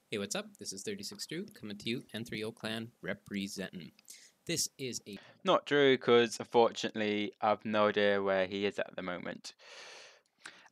Hey, what's up? This is 36 Drew coming to you, N3O Clan representing. This is a Not Drew, because unfortunately I've no idea where he is at the moment.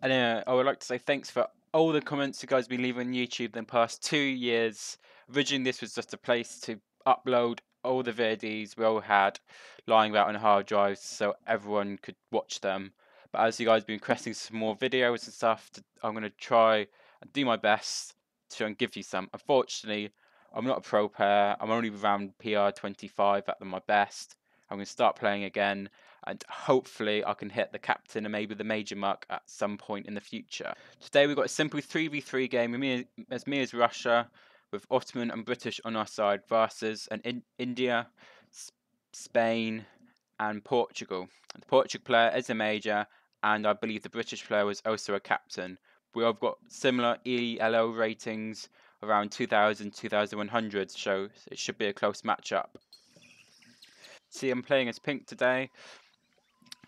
And I would like to say thanks for all the comments you guys have been leaving on YouTube in the past 2 years. Originally, this was just a place to upload all the VODs we all had lying about on hard drives so everyone could watch them. But as you guys have been requesting some more videos and stuff, I'm going to try and do my best to try and give you some. Unfortunately, I'm not a pro player. I'm only around PR 25 at my best. I'm going to start playing again, and hopefully I can hit the captain and maybe the major mark at some point in the future. Today we've got a simple 3v3 game with me as Russia, with Ottoman and British on our side versus India, Spain, and Portugal. The Portugal player is a major, and I believe the British player was also a captain. We have got similar ELO ratings, around 2000, 2100, so it should be a close matchup. See, I'm playing as Pink today.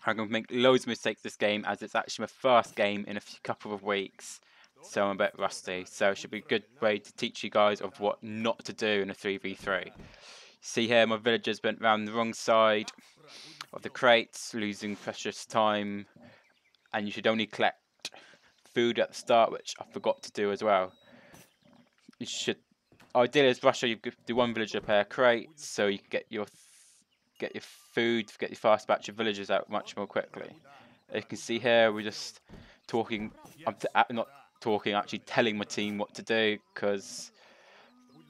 I'm going to make loads of mistakes this game, as it's actually my first game in a couple of weeks, so I'm a bit rusty. So it should be a good way to teach you guys of what not to do in a 3v3. See here, my villagers went around the wrong side of the crates, losing precious time, and you should only collect food at the start, which I forgot to do as well. You should, ideally as Russia, you do one villager per crate, so you can get your food, get your fast batch of villagers out much more quickly. As you can see here, we're just talking. I'm not talking, actually telling my team what to do, because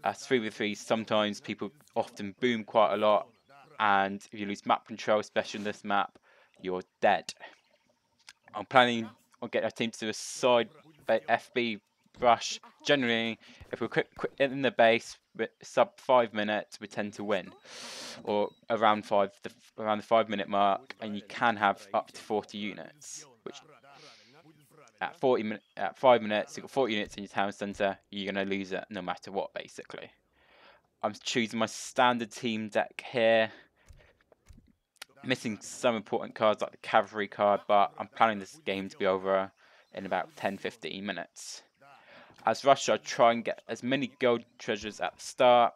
as 3v3, sometimes people often boom quite a lot, and if you lose map control, especially in this map, you're dead. I'm planning on getting our team to do a side FB rush. Generally, if we're quick in the base, sub 5 minutes, we tend to win, or around around the 5 minute mark, and you can have up to 40 units, which at 5 minutes, you've got 40 units in your town centre, you're going to lose it no matter what, basically. I'm choosing my standard team deck here. Missing some important cards like the cavalry card, but I'm planning this game to be over in about 10-15 minutes. As Russia, I try and get as many gold treasures at the start,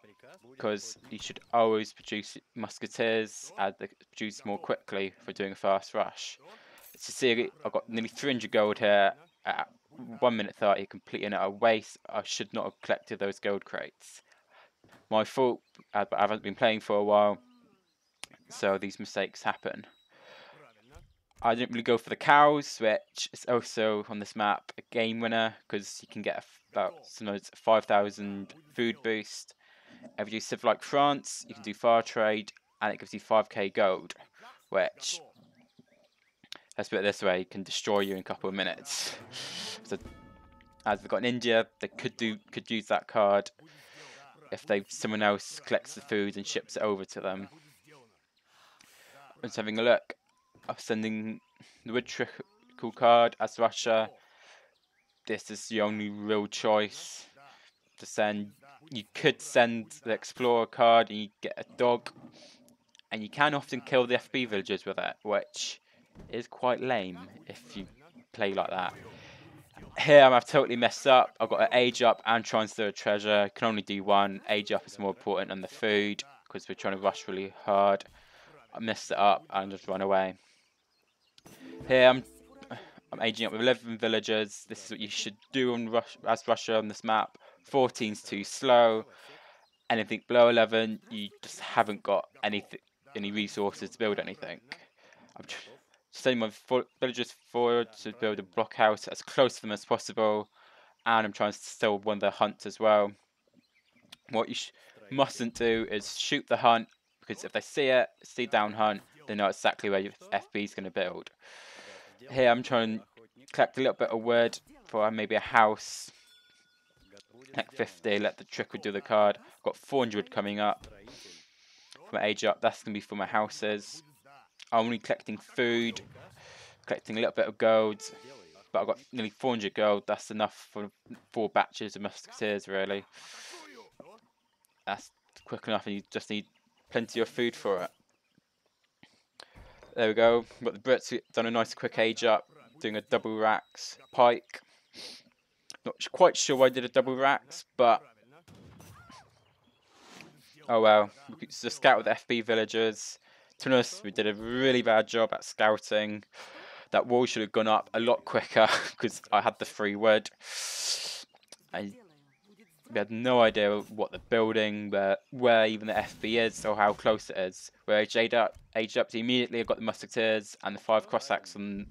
because you should always produce musketeers, as they produce more quickly for doing a fast rush. As you see, I've got nearly 300 gold here at 1 minute 30, completing at a waste. I should not have collected those gold crates. My fault, but I haven't been playing for a while, so these mistakes happen. I didn't really go for the cows, which is also on this map a game winner, because you can get about sometimes 5,000 food boost. If you do Civ like France, you can do far trade, and it gives you 5k gold, which, let's put it this way, can destroy you in a couple of minutes. So, as we've got in India, they could use that card if someone else collects the food and ships it over to them. I'm just having a look. I'm sending the wood trickle card as Russia. This is the only real choice to send. You could send the explorer card and you get a dog, and you can often kill the FB villagers with it, which is quite lame if you play like that. Here I've totally messed up. I've got to age up and try and steal a treasure. Can only do one. Age up is more important than the food, because we're trying to rush really hard. I messed it up and just run away. Here I'm aging up with 11 villagers. This is what you should do on Russia on this map. 14's too slow. Anything below 11, you just haven't got any resources to build anything. I'm sending my villagers forward to build a blockhouse as close to them as possible, and I'm trying to steal one of their hunts as well. What you mustn't do is shoot the hunt, because if they see down hunt, they know exactly where your FB is going to build. Here I'm trying to collect a little bit of wood for maybe a house. Like 50, let the trickle do the card. Got 400 coming up. For my age up, that's going to be for my houses. I'm only collecting food, collecting a little bit of gold, but I've got nearly 400 gold. That's enough for 4 batches of musketeers, really. That's quick enough, and you just need plenty of food for it. There we go. Got the Brits done a nice quick age up, doing a double racks pike. Not quite sure why I did a double racks, but Oh well, we could just scout with FB villagers. To be honest, we did a really bad job at scouting. That wall should have gone up a lot quicker because I had the free wood. We had no idea what the building, where even the FB is, or how close it is. We aged up immediately. I got the musketeers and the 5 Cossacks on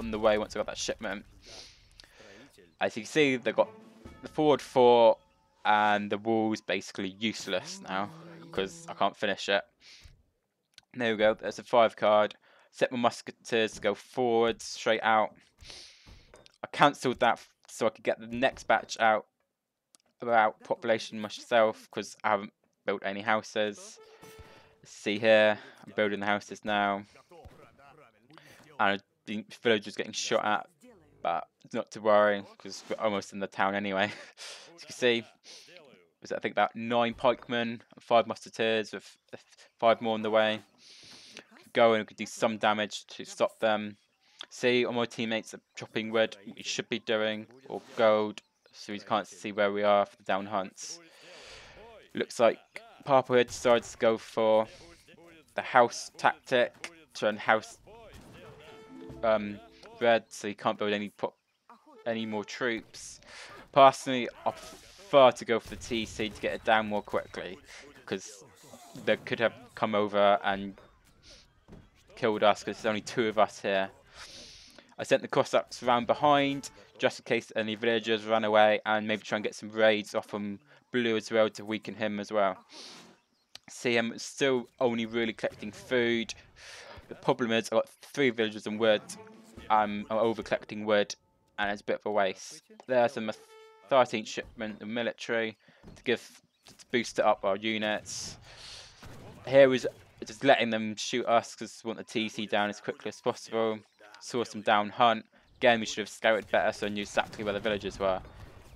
the way once I got that shipment. As you can see, they got the forward 4, and the wall's basically useless now because I can't finish it. There we go. There's a 5 card. Set my musketeers to go forward straight out. I cancelled that so I could get the next batch out about population myself because I haven't built any houses. See here, I'm building the houses now, and the villagers getting shot at, but not to worry because we're almost in the town anyway. As you can see, there's I think about 9 pikemen, 5 musketeers with 5 more on the way. Could go and could do some damage to stop them. See, all my teammates are chopping wood, what we should be doing, or gold, so we can't see where we are for the down hunts. Looks like Papa here decides to go for the house tactic, turn house red, so you can't build any more troops. Personally, I prefer to go for the TC to get it down more quickly, because they could have come over and killed us, because there's only 2 of us here. I sent the Cossacks around behind, just in case any villagers ran away, and maybe try and get some raids off from Blue as well to weaken him as well. See, I'm still only really collecting food. The problem is I've got 3 villagers and wood. I'm over collecting wood, and it's a bit of a waste. There's a 13th shipment of military to boost it up our units. Here was just letting them shoot us because we want the TC down as quickly as possible. Saw some down hunt. Again, we should have scouted better so I knew exactly where the villagers were.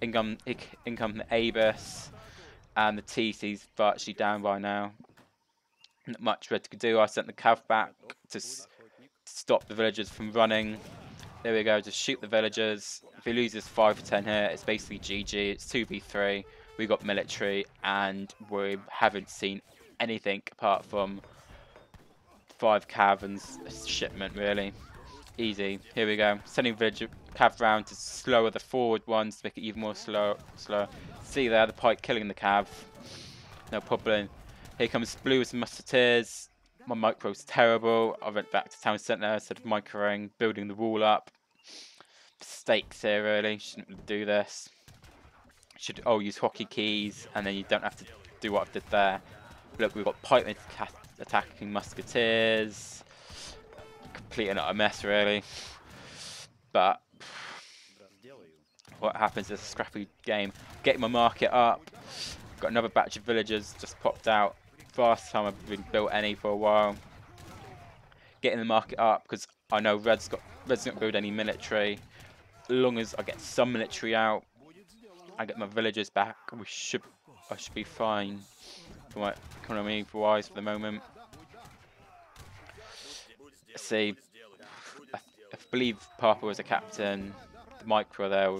In come the Abus, and the TC's virtually down by now. Not much Red could do. I sent the cav back to stop the villagers from running. There we go, just shoot the villagers. If he loses 5 or 10 here, it's basically GG. It's 2v3. We got military, and we haven't seen anything apart from 5 cav and a shipment, really. Easy. Here we go. Sending villager cav round to slower the forward ones to make it even more slow. See there, the pike killing the cav. No problem. Here comes Blue with some musketeers. My micro's terrible. I went back to town centre instead of microing, building the wall up. Mistakes here, really. Shouldn't do this. Should use hockey keys, and then you don't have to do what I did there. Look, we've got pikemen attacking musketeers. Complete and utter mess, really. But what happens is a scrappy game. Getting my market up. Got another batch of villagers just popped out. First time I've really built any for a while. Getting the market up because I know Red's not build any military. As long as I get some military out, I get my villagers back. I should be fine for my economy wise for the moment. Let's see. I believe Papa was a captain. The micro there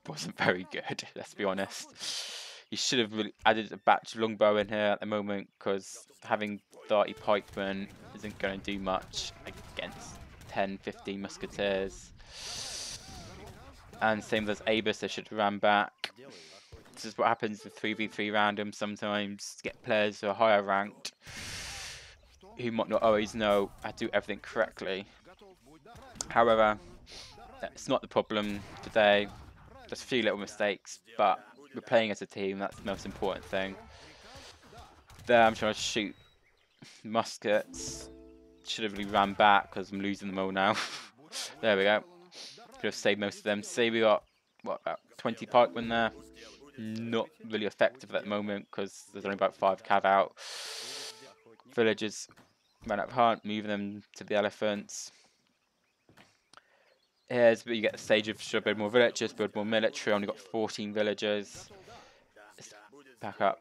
wasn't very good. Let's be honest. You should have really added a batch of longbow in here at the moment because having 30 pikemen isn't going to do much against 10-15 musketeers. And same as Abus, they should have ran back. This is what happens with 3v3 random sometimes. Get players who are higher ranked who might not always know how to do everything correctly. However, it's not the problem today. Just a few little mistakes, but we're playing as a team, that's the most important thing. There I'm trying to shoot muskets. Should have really ran back because I'm losing them all now. There we go. Could have saved most of them. See, we got, what, about 20 pikemen there. Not really effective at the moment because there's only about 5 cav out. Villagers ran up hunt, moving them to the elephants. Here's where you get the stage of should I build more villagers, build more military. Only got 14 villagers. Let's back up.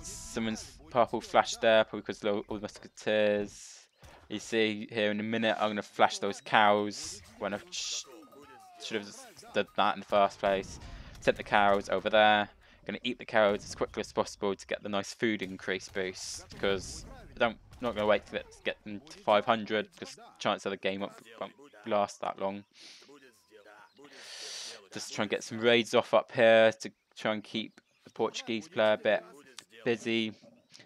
Someone's purple flash there, probably because all the musketeers. You see here in a minute, I'm going to flash those cows when I should have done that in the first place. Sent the cows over there. Going to eat the cows as quickly as possible to get the nice food increase boost, because not going to wait to get them to 500, because chance of the game won't last that long. Just try and get some raids off up here to try and keep the Portuguese player a bit busy,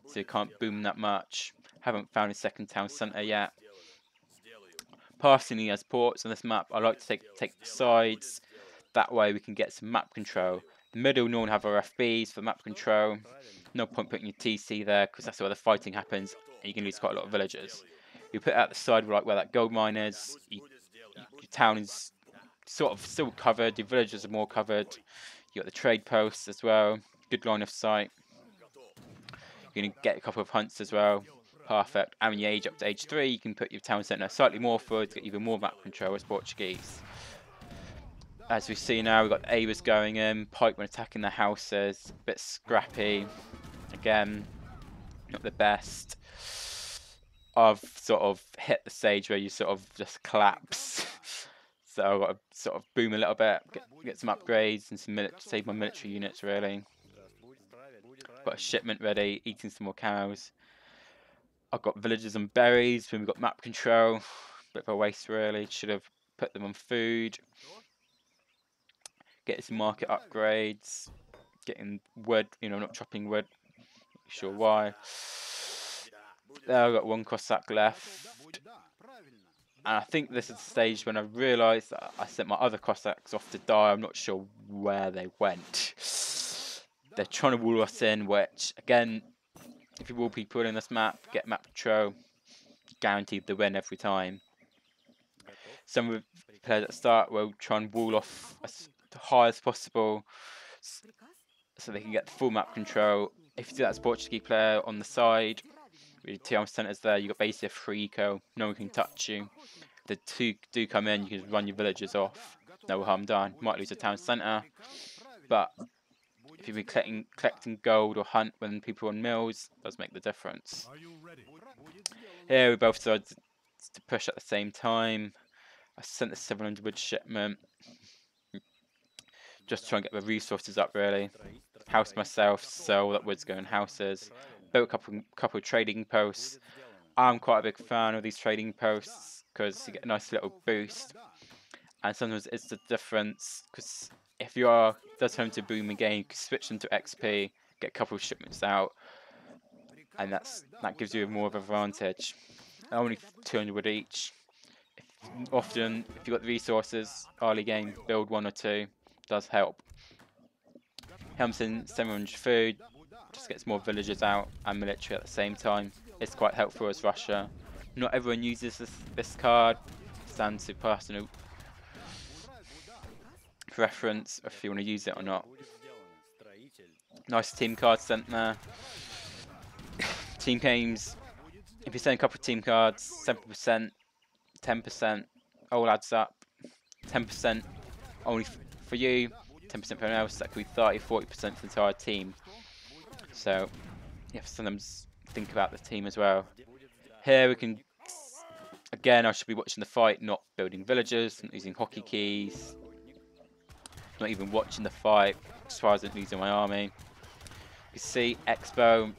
so you can't boom that much. Haven't found a second town centre yet. Personally, as ports on this map, I like to take the sides. That way we can get some map control. The middle, no one have our FBs for map control. No point putting your TC there, because that's where the fighting happens, and you can lose quite a lot of villagers. You put it out the side, like where that gold mine is. Your town is sort of still covered. Your villages are more covered. You got the trade posts as well. Good line of sight. You're going to get a couple of hunts as well. Perfect. And when you age up to age 3, you can put your town centre slightly more forward to get even more map control as Portuguese. As we see now, we've got the Avers going in. Pikemen attacking the houses. A bit scrappy. Again, not the best. I've sort of hit the stage where you sort of just collapse. So I've got to sort of boom a little bit, get some upgrades and some save my military units really. Got a shipment ready, eating some more cows. I've got villagers and berries, when we've got map control. Bit of a waste really, should have put them on food. Getting some market upgrades. Getting wood, not chopping wood. Not sure why. There I've got one Cossack left. And I think this is the stage when I realised that I sent my other Cossacks off to die. I'm not sure where they went. They're trying to wall us in, which, again, if you wall people in this map, get map control, guaranteed the win every time. Some of the players at the start will try and wall off as high as possible so they can get the full map control. If you do that as a Portuguese player on the side, with your town centres there, you've got basically a free eco, no one can touch you. If the two do come in, you can just run your villagers off, no harm done. Might lose a town centre, but if you've been collecting gold or hunt when people are on mills, it does make the difference. Here we both decided to push at the same time. I sent the 700 wood shipment. Just try and get the resources up really. House myself, so that wood's going houses. Built a couple of trading posts. I'm quite a big fan of these trading posts because you get a nice little boost. And sometimes it's the difference, because if you does home to boom again, you can switch them to XP, get a couple of shipments out, and that gives you more of an advantage. Only 200 wood each. Often, if you've got the resources, early game, build 1 or 2, does help. Helmson 700 food, just gets more villagers out and military at the same time. It's quite helpful as Russia. Not everyone uses this card, stands to personal preference if you want to use it or not. Nice team card sent there. Team games, if you send a couple of team cards, 7%, 10%, all adds up. 10% only for you, 10% for everyone else, that could be 30, 40% for the entire team. So you have to sometimes think about the team as well. Here we can, again, I should be watching the fight, not building villagers, not using hockey keys, not even watching the fight, as far as I'm losing my army. You can see Expo,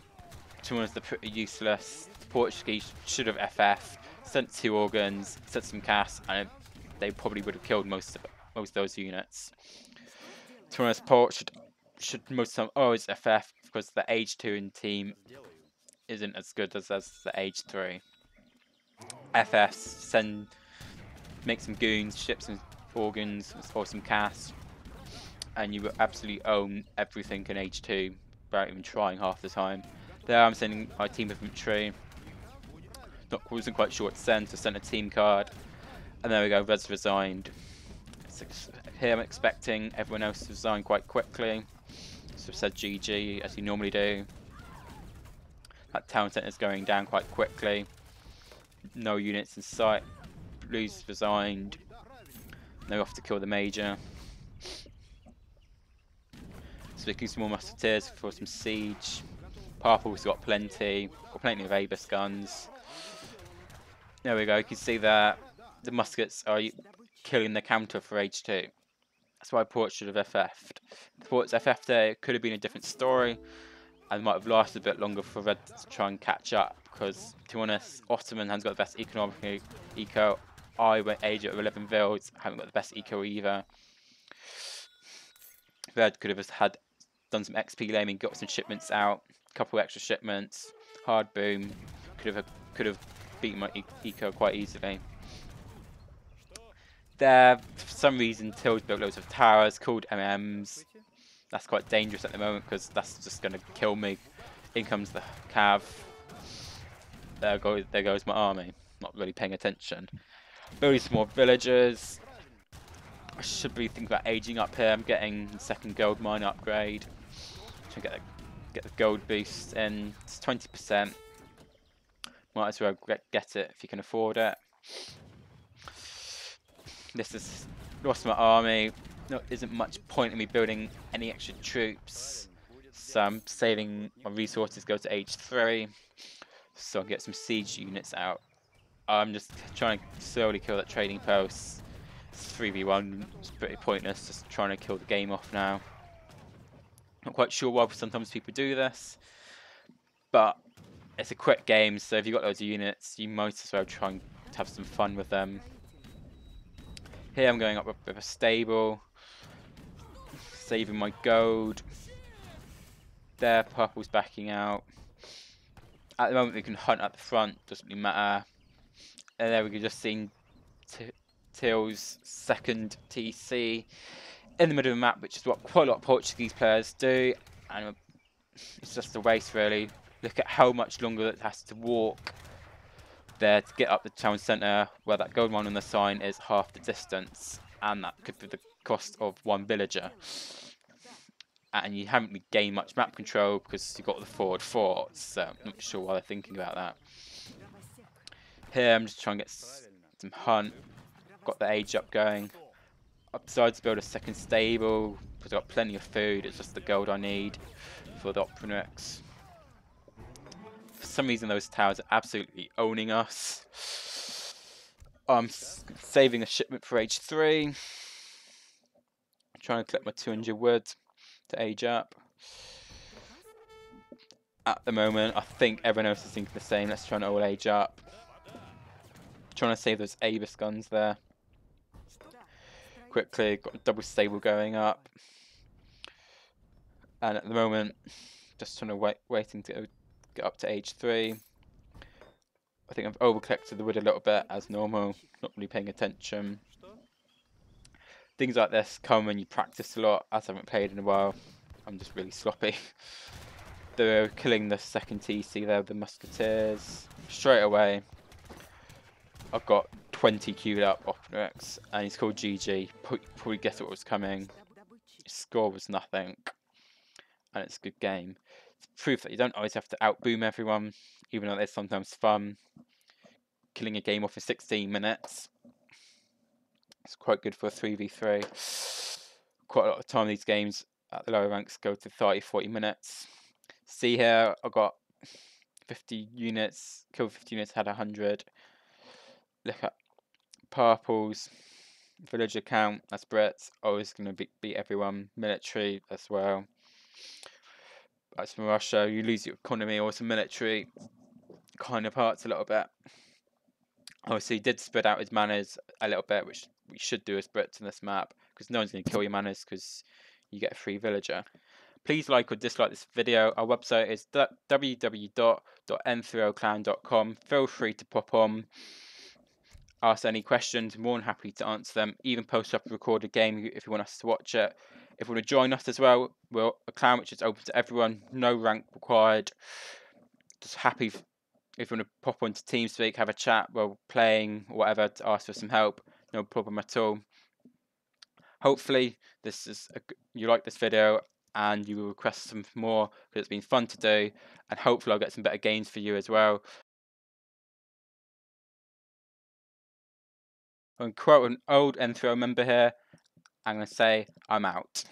tournaments that are pretty useless. The Portuguese should have FF, sent 2 organs, sent some casts, and they probably would have killed most of those units. Tournaments Port should most of the time always FF, because the age 2 in team isn't as good as the age 3. FFs, make some goons, ship some organs, or some casts, and you will absolutely own everything in age 2 without even trying half the time. There I'm sending my team of infantry. Wasn't quite sure what to send, so sent a team card. And there we go, Res resigned. Here I'm expecting everyone else to resign quite quickly. So I've said GG, as you normally do. That town centre is going down quite quickly. No units in sight. Blues resigned. They're off to kill the major. Speaking some more musketeers for some siege. Purple's got plenty of Abus guns. There we go, you can see that the muskets are killing the counter for H2. That's why ports should have FF'd. The ports FF'd there, it could have been a different story and might have lasted a bit longer for Red to try and catch up, because, to be honest, Ottoman has got the best economic eco. I went age at 11 builds, haven't got the best eco either. Red could have had done some XP laming, got some shipments out, a couple extra shipments, hard boom, could have beaten my eco quite easily. There, for some reason, Till's built loads of towers called MMs. That's quite dangerous at the moment because that's just going to kill me. In comes the cav. There goes my army. Not really paying attention. Building some more villagers. I should be thinking about aging up here. I'm getting the second gold mine upgrade. Trying to get the gold boost in. It's 20%. Might as well get it if you can afford it. This has lost my army. No, isn't much point in me building any extra troops. So I'm saving my resources, go to age 3. So I can get some siege units out. I'm just trying to slowly kill that trading post. It's 3v1, it's pretty pointless, just trying to kill the game off now. Not quite sure why sometimes people do this, but it's a quick game, so if you've got loads of units, you might as well try and have some fun with them. Here I'm going up with a stable, saving my gold. There, purple's backing out. At the moment we can hunt at the front, doesn't really matter. And there we can just see Till's second TC in the middle of the map, which is what quite a lot of Portuguese players do, and it's just a waste really. Look at how much longer it has to walk there to get up the town centre, where that gold mine on the sign is half the distance, and that could be the cost of one villager. And you haven't really gained much map control because you've got the forward forts, so I'm not sure why they're thinking about that. Here I'm just trying to get some hunt, got the age up going. I decided to build a second stable because I've got plenty of food, it's just the gold I need for the Opronix. For some reason those towers are absolutely owning us. I'm saving a shipment for age 3. I'm trying to collect my 200 wood to age up. At the moment, I think everyone else is thinking the same. Let's try and all age up. Trying to save those Avis guns there. Quickly, got a double stable going up. And at the moment, just trying to waiting to get up to age 3. I think I've over collected the wood a little bit as normal, not really paying attention. Things like this come when you practice a lot, as I haven't played in a while. I'm just really sloppy. They're killing the second TC there with the musketeers. Straight away, I've got 20 queued up Opronix, and he's called GG. Probably guess what was coming. His score was nothing, and it's a good game. It's proof that you don't always have to outboom everyone, even though it's sometimes fun. Killing a game off in 16 minutes. It's quite good for a 3v3. Quite a lot of time these games at the lower ranks go to 30-40 minutes. See here, I got 50 units, killed 50 units, had 100. Look at purples, villager count, that's Brits, always going to beat everyone. Military as well. That's from Russia, you lose your economy, also military, kind of hurts a little bit. Obviously, he did spread out his manners a little bit, which we should do as Brits in this map, because no one's going to kill your manners because you get a free villager. Please like or dislike this video. Our website is www.n3oclan.com. Feel free to pop on, ask any questions, more than happy to answer them. Even post up a recorded game if you want us to watch it. If you want to join us as well, we're a clan which is open to everyone, no rank required. Just happy if you want to pop onto TeamSpeak, have a chat while playing, or whatever, to ask for some help, no problem at all. Hopefully you like this video and you will request some more, because it's been fun to do, and hopefully I'll get some better games for you as well. I'm quote an old N3O member here. I'm going to say I'm out.